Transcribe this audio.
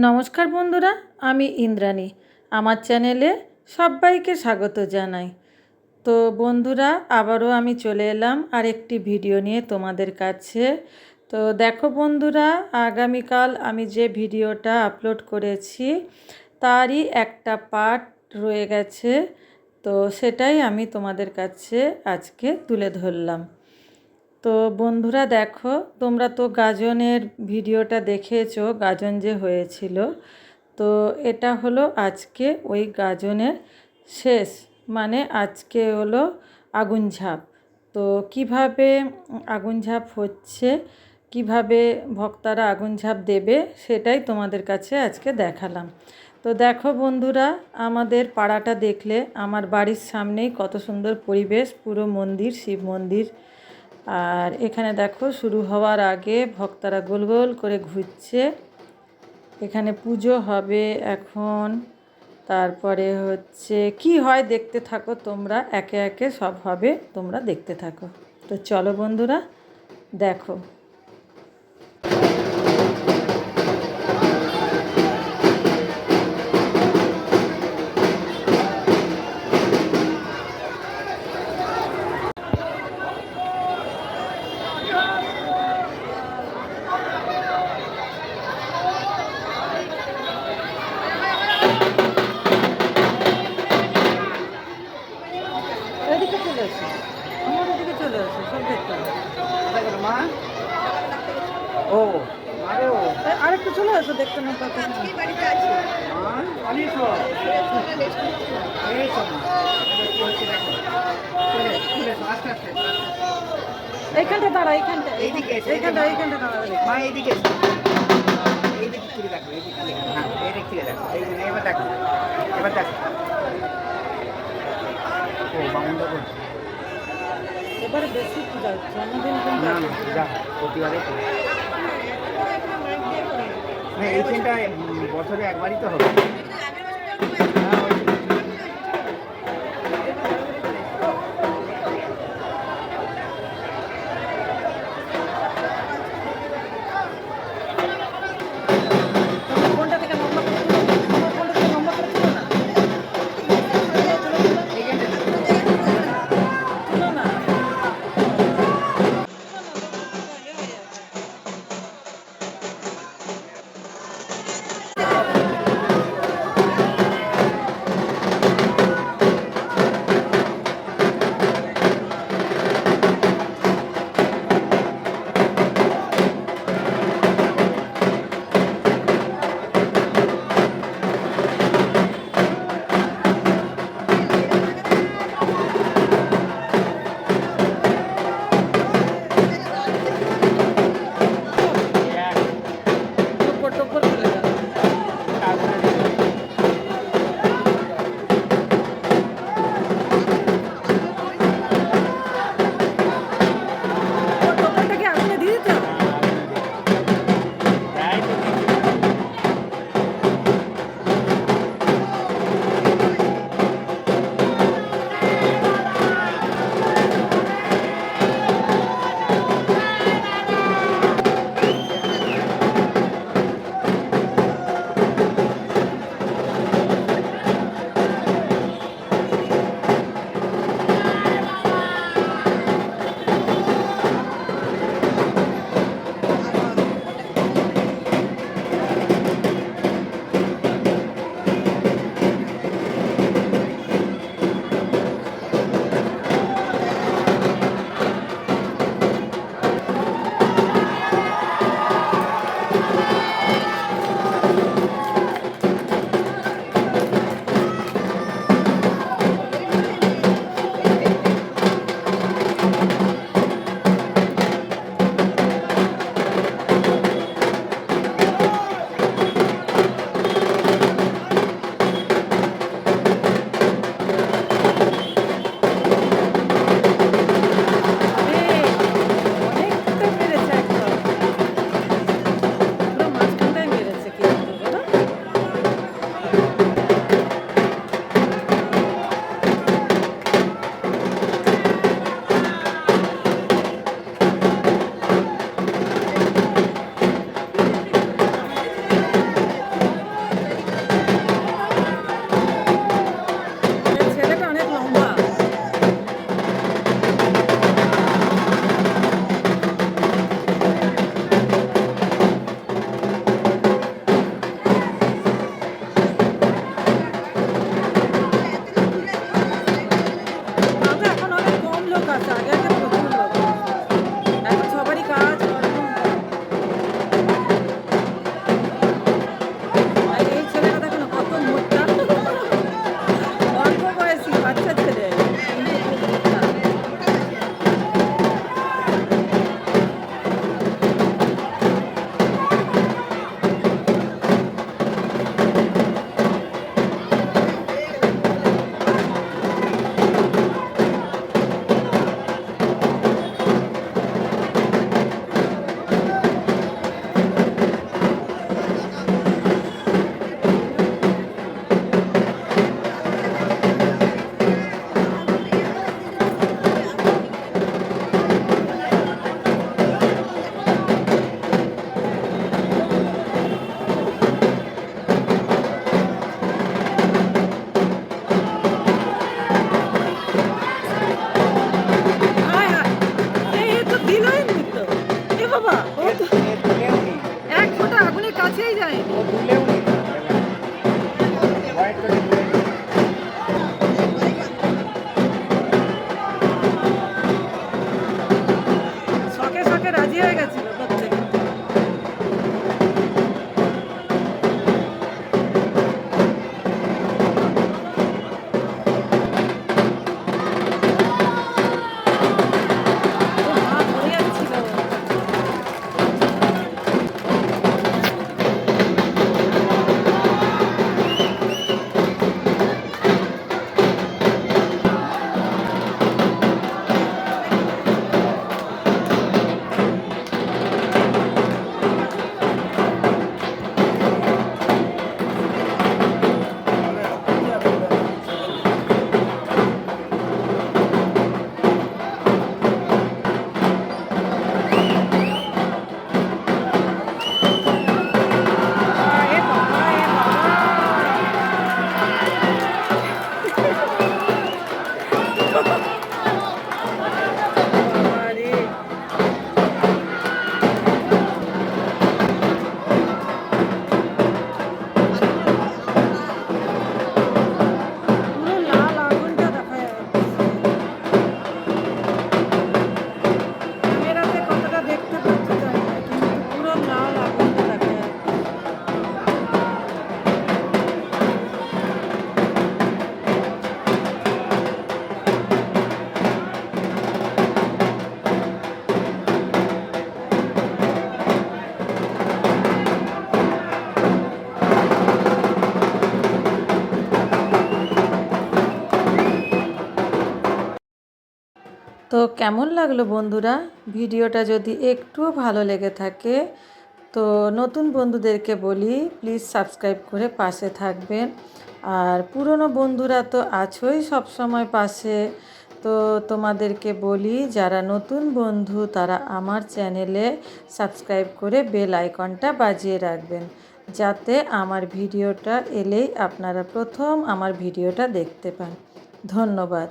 নমস্কার বন্ধুরা, আমি ইন্দ্রাণী। আমার চ্যানেলে সবাইকে স্বাগত জানাই। তো বন্ধুরা, আবারও আমি চলে এলাম আরেকটি ভিডিও নিয়ে তোমাদের কাছে। তো দেখো বন্ধুরা, আগামীকাল আমি যে ভিডিওটা আপলোড করেছি তারই একটা পার্ট রয়ে গেছে। তো সেটাই আমি তোমাদের কাছে আজকে তুলে ধরলাম। তো বন্ধুরা দেখো, তোমরা তো গাজনের ভিডিওটা দেখেছো, গাজন যে হয়েছিল। তো এটা হলো আজকে ওই গাজনের শেষ, মানে আজকে হলো আগুন ঝাঁপ। তো কিভাবে আগুন ঝাঁপ হচ্ছে, কিভাবে ভক্তরা আগুন ঝাঁপ দেবে, সেটাই তোমাদের কাছে আজকে দেখালাম। তো দেখো বন্ধুরা, আমাদের পাড়াটা দেখলে আমার বাড়ির সামনেই কত সুন্দর পরিবেশ, পুরো মন্দির, শিব মন্দির। আর এখানে দেখো, শুরু হওয়ার আগে ভক্তরা গোল গোল করে ঘুরছে। এখানে পুজো হবে এখন। তারপরে হচ্ছে কি হয় দেখতে থাকো তোমরা, একে একে সব হবে, তোমরা দেখতে থাকো। তো চলো বন্ধুরা, দেখো। এদিকে চলে আসো, আমার এদিকে চলে আসো, সব দেখতে হবে। মা ও আরে ও আরেকটু চলে আসো, দেখতে না পাচ্ছি। এইখানটা দাঁড়া, এইখানটা এইখানটা এইখানটা দাঁড়া। মা এইদিকে এইদিকে ঘুরে দেখো, এইদিকে হ্যাঁ এইদিক থেকে দেখো, এই এবার দেখো, এবার দেখো। ও বামুনটা করছে এবারে বেশি পূজা হচ্ছে, আমাদের না না যা প্রতিবারে না, এইখানটা বছরে একবারই তো হবে। কোনটা থেকে লম্বা করে তুলো, কোনটা থেকে লম্বা করে তুলো না, তুলো না। তো কেমন লাগলো বন্ধুরা? ভিডিওটা যদি একটুও ভালো লেগে থাকে তো নতুন বন্ধুদেরকে বলি প্লিজ সাবস্ক্রাইব করে পাশে থাকবেন। আর পুরনো বন্ধুরা তো আছোই সব সময় পাশে। তো তোমাদেরকে বলি যারা নতুন বন্ধু তারা আমার চ্যানেলে সাবস্ক্রাইব করে বেল আইকনটা বাজিয়ে রাখবেন, যাতে আমার ভিডিওটা এলেই আপনারা প্রথম আমার ভিডিওটা দেখতে পান। ধন্যবাদ।